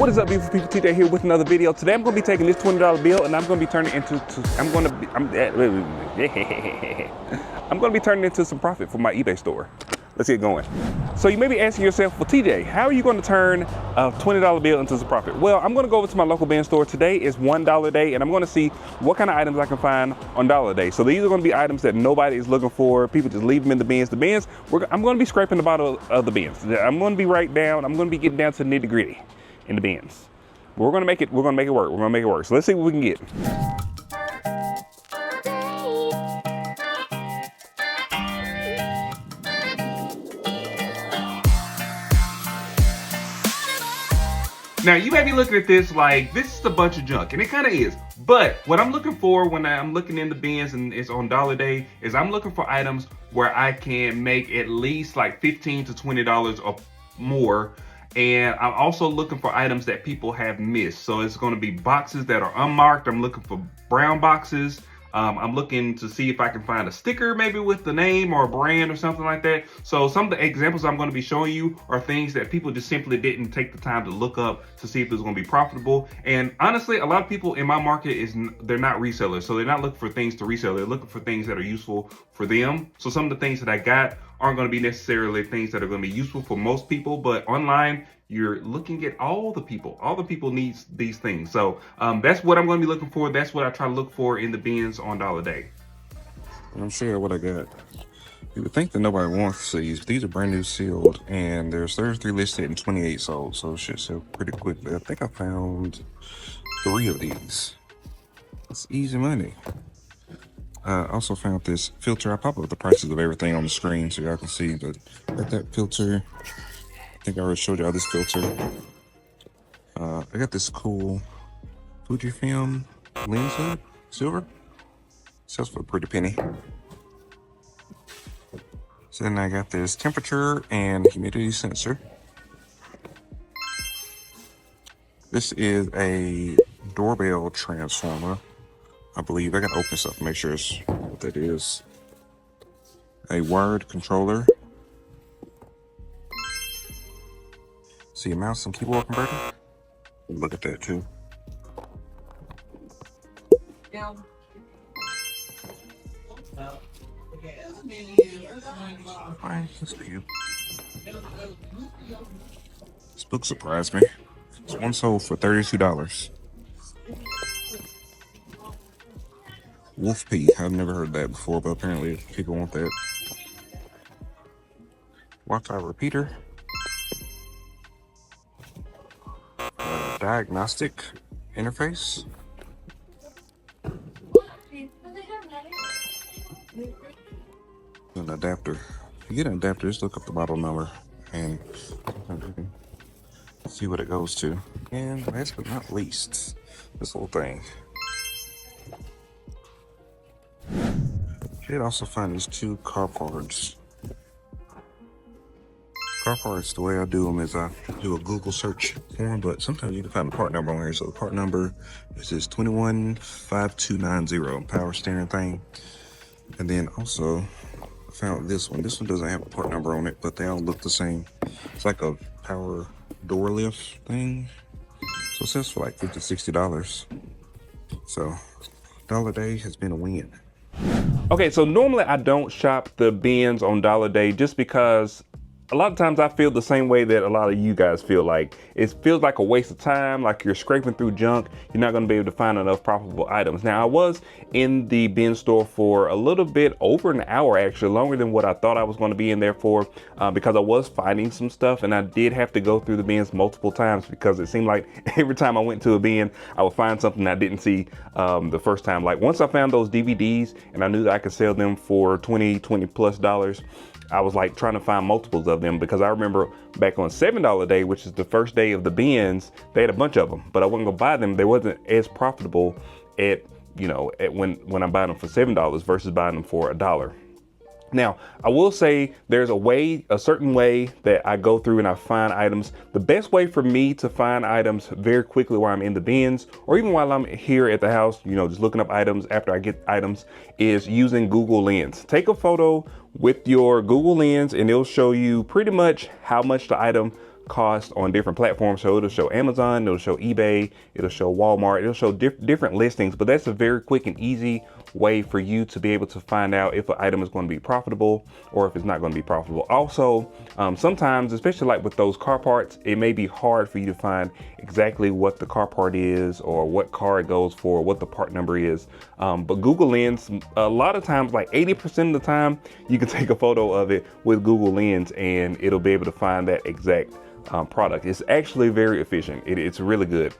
What is up, beautiful people? TJ here with another video. Today I'm going to be taking this $20 bill and I'm going to be turning it into some profit for my eBay store. Let's get going. So you may be asking yourself, well, TJ, how are you going to turn a $20 bill into some profit? Well, I'm going to go over to my local bin store. Today is $1 day, and I'm going to see what kind of items I can find on dollar day. So these are going to be items that nobody is looking for. People just leave them in the bins. I'm going to be scraping the bottom of the bins. I'm going to be I'm going to be getting down to the nitty gritty in the bins. But we're going to make it work. We're going to make it work. So let's see what we can get. Now, you may be looking at this like, this is a bunch of junk, and it kind of is. But what I'm looking for when I'm looking in the bins and it's on dollar day is I'm looking for items where I can make at least like $15 to $20 or more. And I'm also looking for items that people have missed. So it's going to be boxes that are unmarked. I'm looking for brown boxes. I'm looking to see if I can find a sticker maybe with the name or a brand or something like that. So some of the examples I'm going to be showing you are things that people just simply didn't take the time to look up to see if it's going to be profitable. And honestly, a lot of people in my market, they're not resellers. So they're not looking for things to resell. They're looking for things that are useful for them. So some of the things that I got aren't going to be necessarily things that are going to be useful for most people, but online, you're looking at all the people needs these things. So that's what I'm going to be looking for. That's what I try to look for in the bins on dollar day. I'm sure what I got. You would think that nobody wants these, but these are brand new sealed, and there's 33 listed and 28 sold, so it should sell pretty quickly. I think I found 3 of these. It's easy money. I also found this filter. I pop up the prices of everything on the screen so y'all can see, but got that filter. I think I already showed y'all this filter. I got this cool Fujifilm lens hood, silver. Sells for a pretty penny. So then I got this temperature and humidity sensor. This is a doorbell transformer, I believe. I gotta open this up and make sure it's what that is. A wired controller. See a mouse and keyboard converter? Look at that too. Alright, that's cute. This book surprised me. This one sold for $32. Wolf Pea. I've never heard that before, but apparently people want that. Wi-Fi repeater. Diagnostic interface. An adapter. If you get an adapter, just look up the model number and you can see what it goes to. And last but not least, this little thing. You did also find these 2 car parts. Car parts, the way I do them is I do a Google search for them, but sometimes you can find the part number on here. So the part number is this 215290 power steering thing. And then also I found this one. This one doesn't have a part number on it, but they all look the same. It's like a power door lift thing. So it sells for like $50, $60. So dollar day has been a win. Okay, so normally I don't shop the bins on dollar day just because a lot of times I feel the same way that a lot of you guys feel. Like it feels like a waste of time, like you're scraping through junk. You're not going to be able to find enough profitable items. Now, I was in the bin store for a little bit over an hour, actually longer than what I thought I was going to be in there for, because I was finding some stuff, and I did have to go through the bins multiple times because it seemed like every time I went to a bin, I would find something I didn't see the first time. Like once I found those DVDs and I knew that I could sell them for $20 plus. I was like trying to find multiples of them because I remember back on $7 day, which is the first day of the bins, they had a bunch of them, but I wasn't gonna buy them. They wasn't as profitable when I'm buying them for $7 versus buying them for $1. Now, I will say there's a certain way that I go through and I find items. The best way for me to find items very quickly while I'm in the bins, or even while I'm here at the house, just looking up items after I get items, is using Google Lens. Take a photo with your Google Lens and it'll show you pretty much how much the item cost on different platforms. So it'll show Amazon, it'll show eBay, it'll show Walmart, it'll show different listings, but that's a very quick and easy way for you to be able to find out if an item is going to be profitable or if it's not going to be profitable. Also, sometimes, especially like with those car parts, it may be hard for you to find exactly what the car part is or what car it goes for, what the part number is. But Google Lens, a lot of times, like 80% of the time, you can take a photo of it with Google Lens and it'll be able to find that exact product. It's actually very efficient. It's really good.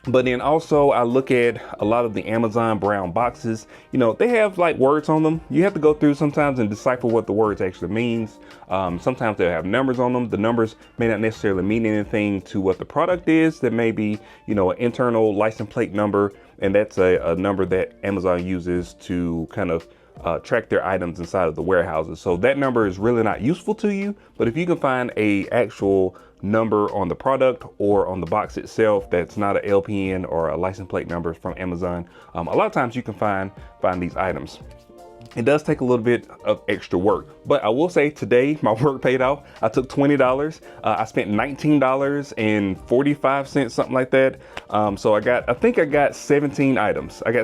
But then also I look at a lot of the Amazon brown boxes. You know, they have like words on them. You have to go through sometimes and decipher what the words actually means. Sometimes they'll have numbers on them. The numbers may not necessarily mean anything to what the product is. That may be, you know, an internal license plate number. And that's a number that Amazon uses to kind of track their items inside of the warehouses. So that number is really not useful to you, but if you can find a actual number on the product or on the box itself that's not a LPN or a license plate number from Amazon, a lot of times you can find these items. It does take a little bit of extra work, but I will say today my work paid off. I took $20. I spent $19.45, something like that. So I think I got 17 items. I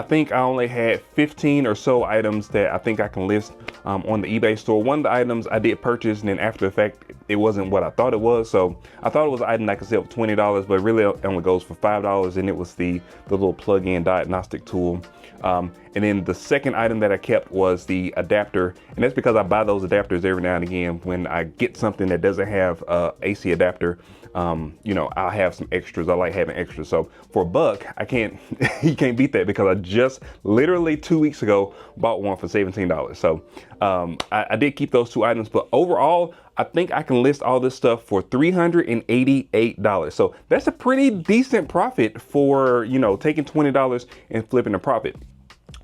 think I only had 15 or so items that I think I can list on the eBay store. One of the items I did purchase, and then after the fact, it wasn't what I thought it was. So I thought it was an item I could sell for $20, but really it only goes for $5. And it was the little plug-in diagnostic tool. And then the second item that I kept was the adapter. And that's because I buy those adapters every now and again. When I get something that doesn't have a AC adapter, you know, I'll have some extras. I like having extras. So for $1, you can't beat that, because I just literally 2 weeks ago bought one for $17. So I did keep those two items, but overall, I think I can list all this stuff for $388. So that's a pretty decent profit for, you know, taking $20 and flipping a profit.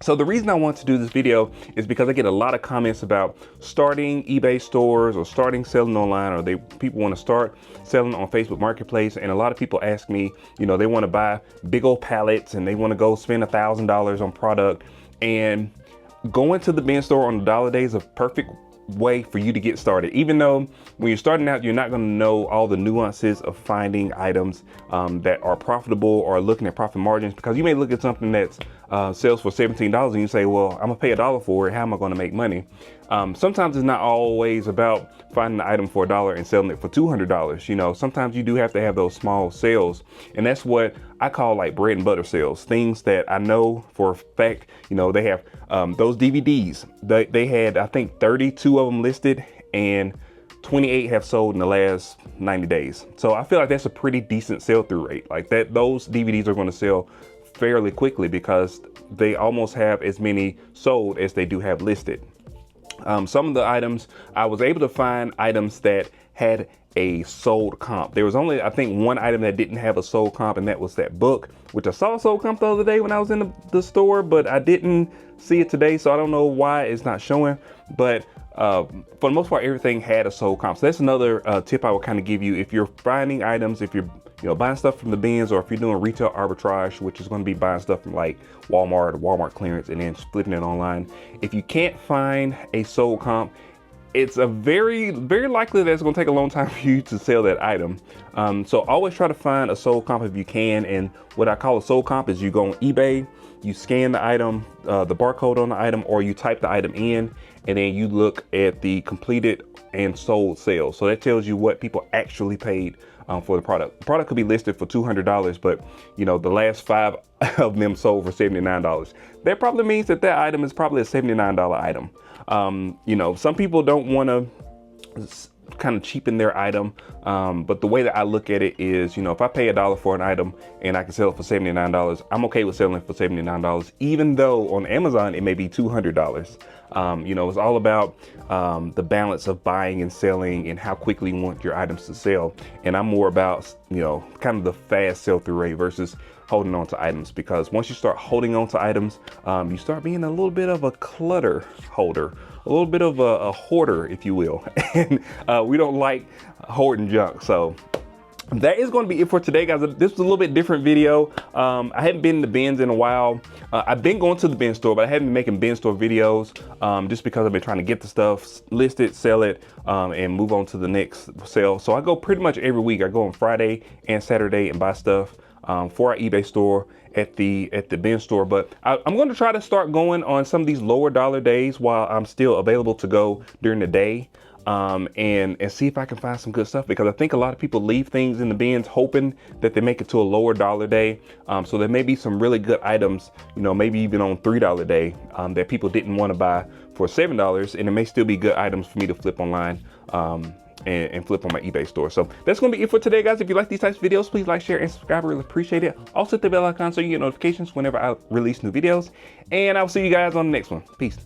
So the reason I want to do this video is because I get a lot of comments about starting eBay stores or starting selling online, or people want to start selling on Facebook Marketplace. And a lot of people ask me, you know, they want to buy big old pallets and they want to go spend $1,000 on product. And going to the bin store on the dollar day is a perfect way for you to get started. Even though when you're starting out, you're not going to know all the nuances of finding items that are profitable or looking at profit margins, because you may look at something that's sells for $17 and you say, well, I'm gonna pay $1 for it. How am I going to make money? Sometimes it's not always about finding the item for $1 and selling it for $200. You know, sometimes you do have to have those small sales, and that's what I call like bread and butter sales. Things that I know for a fact, you know, they have those DVDs. They had, I think, 32 of them listed, and 28 have sold in the last 90 days. So I feel like that's a pretty decent sell-through rate. Like that, those DVDs are going to sell fairly quickly because they almost have as many sold as they do have listed. Some of the items, I was able to find items that had a sold comp. There was only, I think, one item that didn't have a sold comp, and that was that book, which I saw a sold comp the other day when I was in the store, but I didn't see it today, so I don't know why it's not showing. But for the most part, everything had a sold comp. So that's another tip I would kind of give you if you're finding items, if you're buying stuff from the bins, or if you're doing retail arbitrage, which is going to be buying stuff from like Walmart clearance and then flipping it online. If you can't find a sold comp, it's a very likely that it's going to take a long time for you to sell that item. So always try to find a sold comp if you can. And what I call a sold comp is you go on eBay, you scan the item, the barcode on the item, or you type the item in, and then you look at the completed and sold sales. So that tells you what people actually paid for the product. The product could be listed for $200, but you know, the last 5 of them sold for $79. That probably means that that item is probably a $79 item. You know, some people don't want to kind of cheapen their item, but the way that I look at it is, you know, if I pay $1 for an item and I can sell it for $79, I'm okay with selling it for $79, even though on Amazon it may be $200. You know, it's all about the balance of buying and selling and how quickly you want your items to sell. And I'm more about, you know, kind of the fast sell-through rate versus holding on to items, because once you start holding on to items, you start being a little bit of a clutter holder, a little bit of a hoarder, if you will. And we don't like hoarding junk. So that is going to be it for today, guys. This was a little bit different video. I hadn't been in the bins in a while. I've been going to the bin store, but I haven't been making bin store videos just because I've been trying to get the stuff, list it, sell it, and move on to the next sale. So I go pretty much every week. I go on Friday and Saturday and buy stuff for our eBay store at the bin store. But I'm going to try to start going on some of these lower dollar days while I'm still available to go during the day. And see if I can find some good stuff, because I think a lot of people leave things in the bins hoping that they make it to a lower dollar day. So there may be some really good items, you know, maybe even on $3 day that people didn't want to buy for $7, and it may still be good items for me to flip online and flip on my eBay store. So that's going to be it for today, guys. If you like these types of videos, please like, share, and subscribe. I really appreciate it. Also hit the bell icon so you get notifications whenever I release new videos, and I'll see you guys on the next one. Peace.